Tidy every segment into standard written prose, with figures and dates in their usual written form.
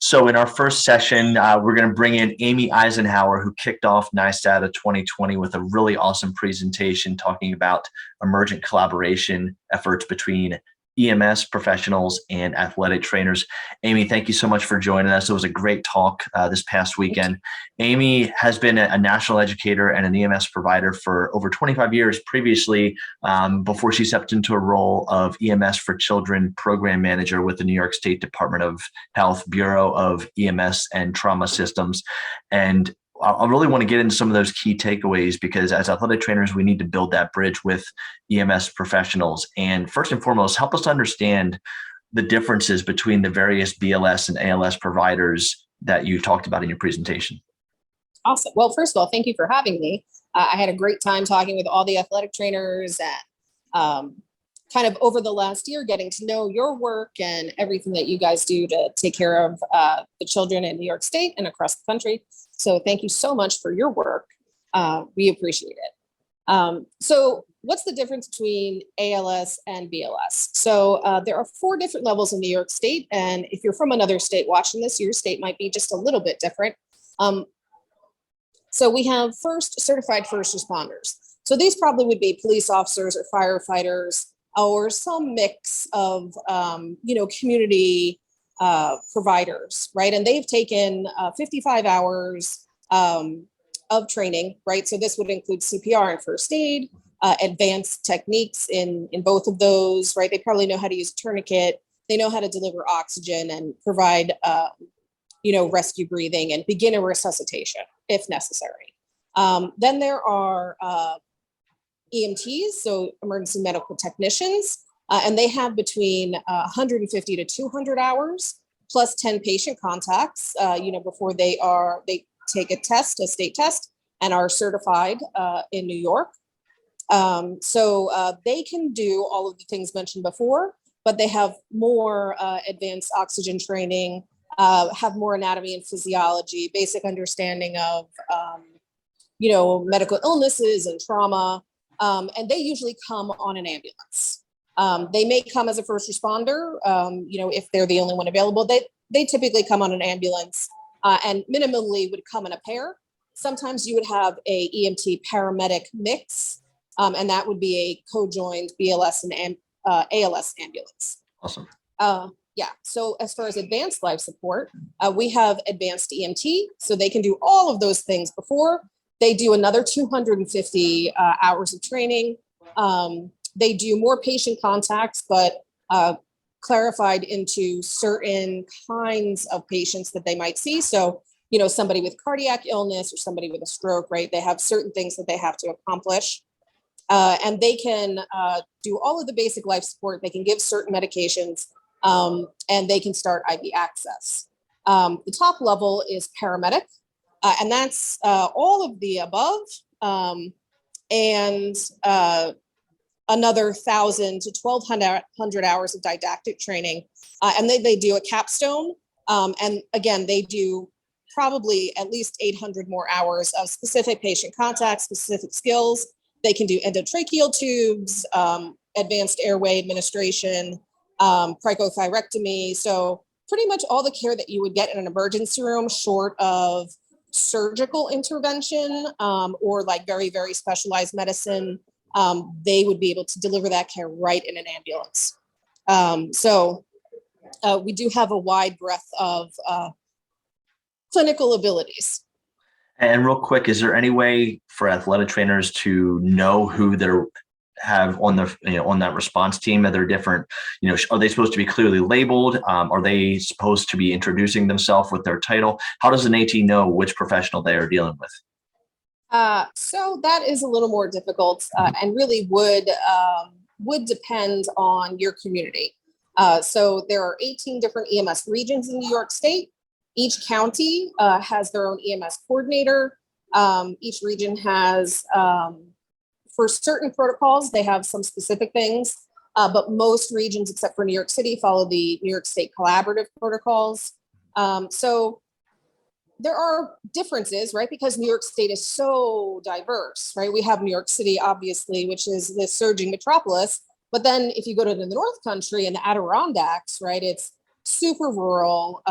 So in our first session, we're going to bring in Amy Eisenhauer, who kicked off NYSATA 2020 with a really awesome presentation talking about emergent collaboration efforts between EMS professionals and athletic trainers. Amy, thank you so much for joining us. It was a great talk this past weekend. Amy has been a national educator and an EMS provider for over 25 years previously, before she stepped into a role of EMS for Children program manager with the New York State Department of Health Bureau of EMS and Trauma Systems. And I really want to get into some of those key takeaways because as athletic trainers, we need to build that bridge with EMS professionals. And first and foremost, help us understand the differences between the various BLS and ALS providers that you talked about in your presentation. Awesome. Well, first of all, thank you for having me. I had a great time talking with all the athletic trainers and kind of over the last year, getting to know your work and everything that you guys do to take care of the children in New York State and across the country. So thank you so much for your work. We appreciate it. So what's the difference between ALS and BLS? So there are 4 different levels in New York State. And if you're from another state watching this, your state might be just a little bit different. So we have certified first responders. So these probably would be police officers or firefighters or some mix of, community providers, right? And they've taken 55 hours of training, right? So this would include CPR and first aid, advanced techniques in both of those, right? They probably know how to use a tourniquet. They know how to deliver oxygen and provide, rescue breathing and beginner resuscitation if necessary. Then there are EMTs, so emergency medical technicians, and they have between 150 to 200 hours plus 10 patient contacts, before they take a state test, and are certified in New York. So they can do all of the things mentioned before, but they have more advanced oxygen training, have more anatomy and physiology, basic understanding of, medical illnesses and trauma, and they usually come on an ambulance. They may come as a first responder, if they're the only one available. They typically come on an ambulance and minimally would come in a pair. Sometimes you would have a EMT paramedic mix, and that would be a co-joined BLS and ALS ambulance. Awesome. So as far as advanced life support, we have advanced EMT, so they can do all of those things before. They do another 250 hours of training. They do more patient contacts, but clarified into certain kinds of patients that they might see. So, somebody with cardiac illness or somebody with a stroke, right? They have certain things that they have to accomplish. And they can do all of the basic life support. They can give certain medications, and they can start IV access. The top level is paramedic, and that's all of the above, and another 1,000 to 1,200 hours of didactic training. And they do a capstone. And again, they do probably at least 800 more hours of specific patient contact, specific skills. They can do endotracheal tubes, advanced airway administration, cricothyrectomy. So pretty much all the care that you would get in an emergency room, short of surgical intervention or like very, very specialized medicine, they would be able to deliver that care right in an ambulance. So we do have a wide breadth of clinical abilities. And real quick, is there any way for athletic trainers to know who they have on the on that response team? Are there different, are they supposed to be clearly labeled? Are they supposed to be introducing themselves with their title? How does an AT know which professional they are dealing with? So that is a little more difficult and really would depend on your community. So there are 18 different EMS regions in New York State. Each county has their own EMS coordinator. Each region has, for certain protocols, they have some specific things, but most regions except for New York City follow the New York State collaborative protocols. So there are differences, right? Because New York State is so diverse, right? We have New York City, obviously, which is this surging metropolis. But then if you go to the North Country and the Adirondacks, right, it's super rural.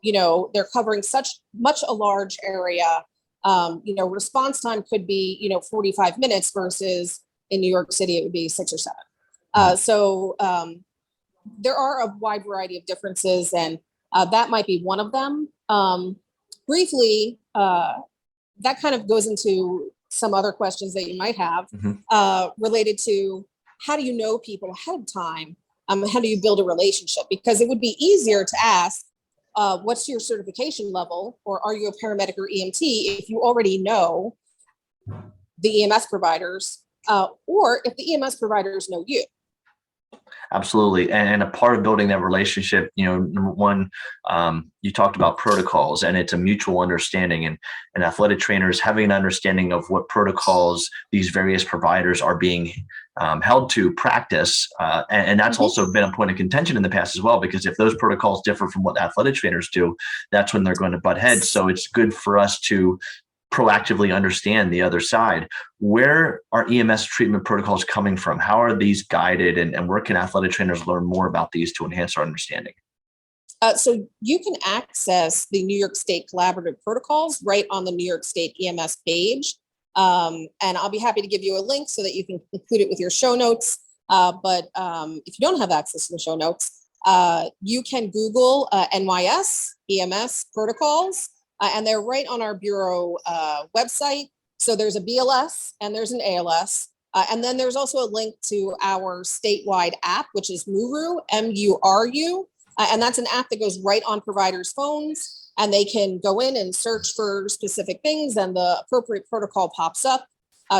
they're covering much a large area. Response time could be, 45 minutes versus in New York City, it would be 6 or 7. So there are a wide variety of differences, and that might be one of them. Briefly, that kind of goes into some other questions that you might have related to how do you know people ahead of time? How do you build a relationship? Because it would be easier to ask, what's your certification level, or are you a paramedic or EMT, if you already know the EMS providers, or if the EMS providers know you. Absolutely. And a part of building that relationship, number one, you talked about protocols, and it's a mutual understanding, and athletic trainers having an understanding of what protocols these various providers are being held to practice. And that's also been a point of contention in the past as well, because if those protocols differ from what athletic trainers do, that's when they're going to butt heads. So it's good for us to proactively understand the other side. Where are EMS treatment protocols coming from? How are these guided, and where can athletic trainers learn more about these to enhance our understanding? So you can access the New York State Collaborative Protocols right on the New York State EMS page. And I'll be happy to give you a link so that you can include it with your show notes. But if you don't have access to the show notes, you can Google NYS EMS protocols, and they're right on our Bureau website. So there's a BLS and there's an ALS. And then there's also a link to our statewide app, which is MURU, M-U-R-U. And that's an app that goes right on providers' phones, and they can go in and search for specific things, and the appropriate protocol pops up.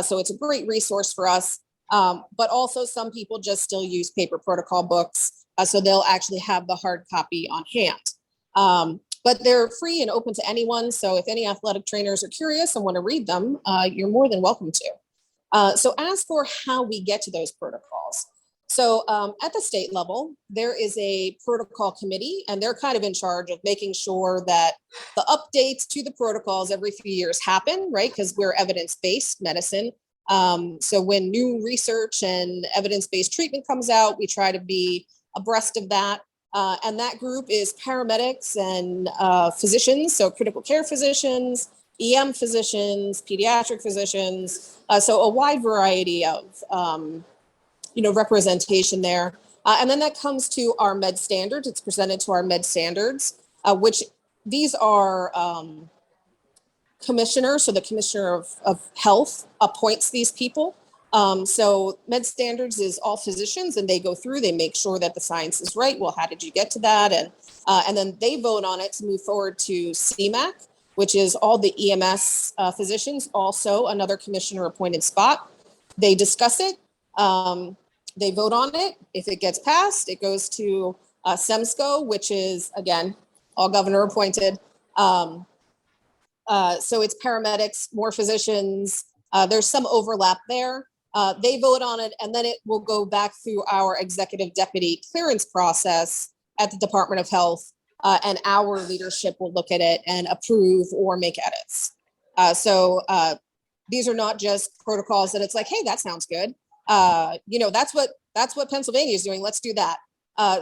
So it's a great resource for us. But also some people just still use paper protocol books. So they'll actually have the hard copy on hand. But they're free and open to anyone. So if any athletic trainers are curious and want to read them, you're more than welcome to. So as for how we get to those protocols. So at the state level, there is a protocol committee, and they're kind of in charge of making sure that the updates to the protocols every few years happen, right? Because we're evidence-based medicine. So when new research and evidence-based treatment comes out, we try to be abreast of that. And that group is paramedics and physicians, so critical care physicians, EM physicians, pediatric physicians, so a wide variety of representation there. And then that comes to our med standards. It's presented to our med standards, which these are commissioners. So the commissioner of health appoints these people. So med standards is all physicians, and they go through, they make sure that the science is right. Well, how did you get to that? And then they vote on it to move forward to CMAC, which is all the EMS physicians, also another commissioner appointed spot. They discuss it. They vote on it. If it gets passed, it goes to SEMSCO, which is, again, all governor appointed. So it's paramedics, more physicians. There's some overlap there. They vote on it, and then it will go back through our executive deputy clearance process at the Department of Health, and our leadership will look at it and approve or make edits. So these are not just protocols that it's like, hey, that sounds good. That's what Pennsylvania is doing. Let's do that.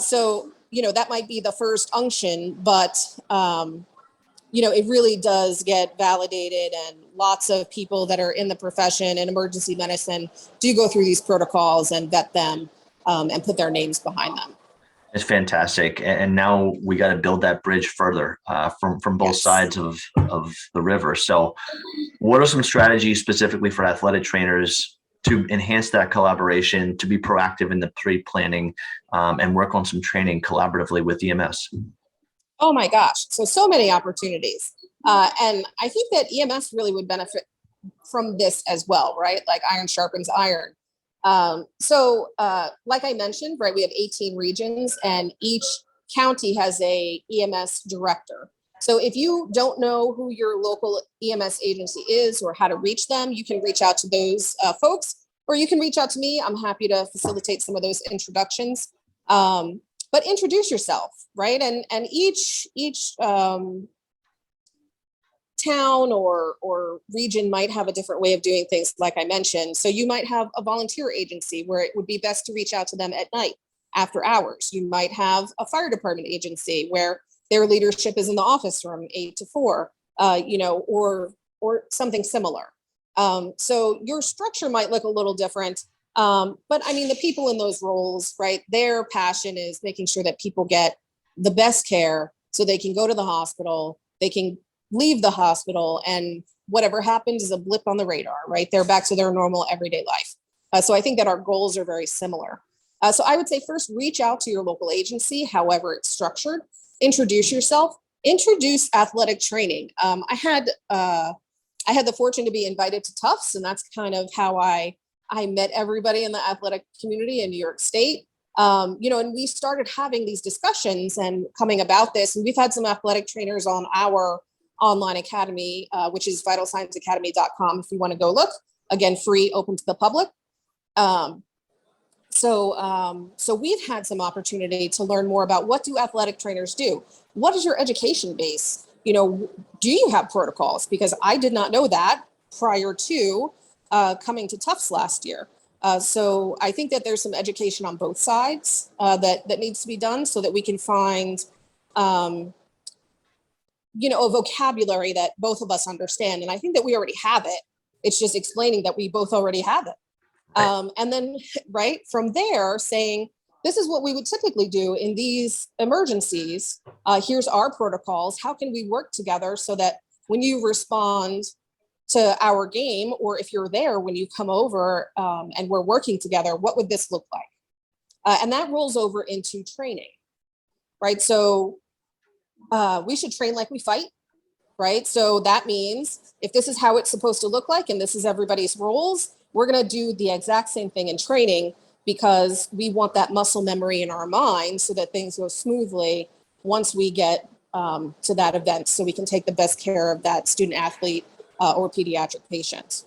So that might be the first unction, but it really does get validated, and lots of people that are in the profession in emergency medicine do go through these protocols and vet them and put their names behind them. It's fantastic. And now we got to build that bridge further from both sides of the river. So what are some strategies specifically for athletic trainers to enhance that collaboration, to be proactive in the pre-planning, and work on some training collaboratively with EMS? Oh my gosh. So many opportunities. And I think that EMS really would benefit from this as well, right? Like iron sharpens iron. So like I mentioned, right, we have 18 regions, and each county has a EMS director. So if you don't know who your local EMS agency is or how to reach them, you can reach out to those folks, or you can reach out to me. I'm happy to facilitate some of those introductions. But introduce yourself, right? And each town or region might have a different way of doing things, like I mentioned. So you might have a volunteer agency where it would be best to reach out to them at night after hours. You might have a fire department agency where their leadership is in the office room 8 to 4, or something similar. So your structure might look a little different. But I mean, the people in those roles, right, their passion is making sure that people get the best care so they can go to the hospital, they can leave the hospital, and whatever happens is a blip on the radar, right? They're back to their normal everyday life. So I think that our goals are very similar. So I would say first, reach out to your local agency, however it's structured, introduce yourself, introduce athletic training. I had the fortune to be invited to Tufts, and that's kind of how I met everybody in the athletic community in New York State. And we started having these discussions and coming about this. And we've had some athletic trainers on our online academy, which is vitalscienceacademy.com if you want to go look. Again, free, open to the public. So we've had some opportunity to learn more about what do athletic trainers do? What is your education base? Do you have protocols? Because I did not know that prior to coming to Tufts last year. So I think that there's some education on both sides that needs to be done so that we can find, a vocabulary that both of us understand. And I think that we already have it. It's just explaining that we both already have it. And then, right, from there saying, this is what we would typically do in these emergencies. Here's our protocols. How can we work together so that when you respond to our game, or if you're there when you come over and we're working together, what would this look like? And that rolls over into training, right? So we should train like we fight, right? So that means if this is how it's supposed to look like and this is everybody's roles, we're going to do the exact same thing in training because we want that muscle memory in our mind so that things go smoothly once we get to that event, so we can take the best care of that student athlete or pediatric patient.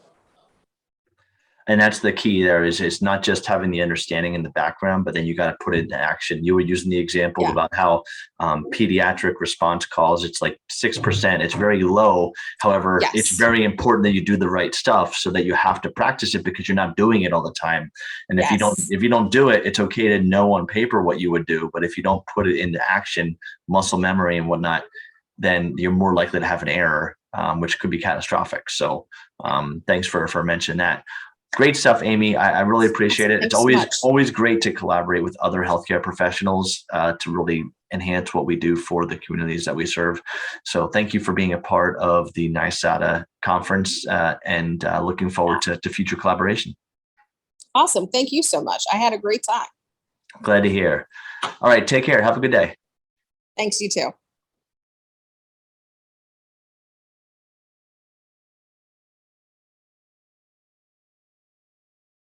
And that's the key there is it's not just having the understanding in the background, but then you got to put it into action. You were using the example about how pediatric response calls, it's like 6%. It's very low. However, it's very important that you do the right stuff so that you have to practice it because you're not doing it all the time. And if you don't do it, it's okay to know on paper what you would do. But if you don't put it into action, muscle memory and whatnot, then you're more likely to have an error, which could be catastrophic. So thanks for mentioning that. Great stuff, Amy. I really appreciate it. It's always great to collaborate with other healthcare professionals to really enhance what we do for the communities that we serve. So thank you for being a part of the NYSATA conference and looking forward to future collaboration. Awesome. Thank you so much. I had a great time. Glad to hear. All right. Take care. Have a good day. Thanks, you too.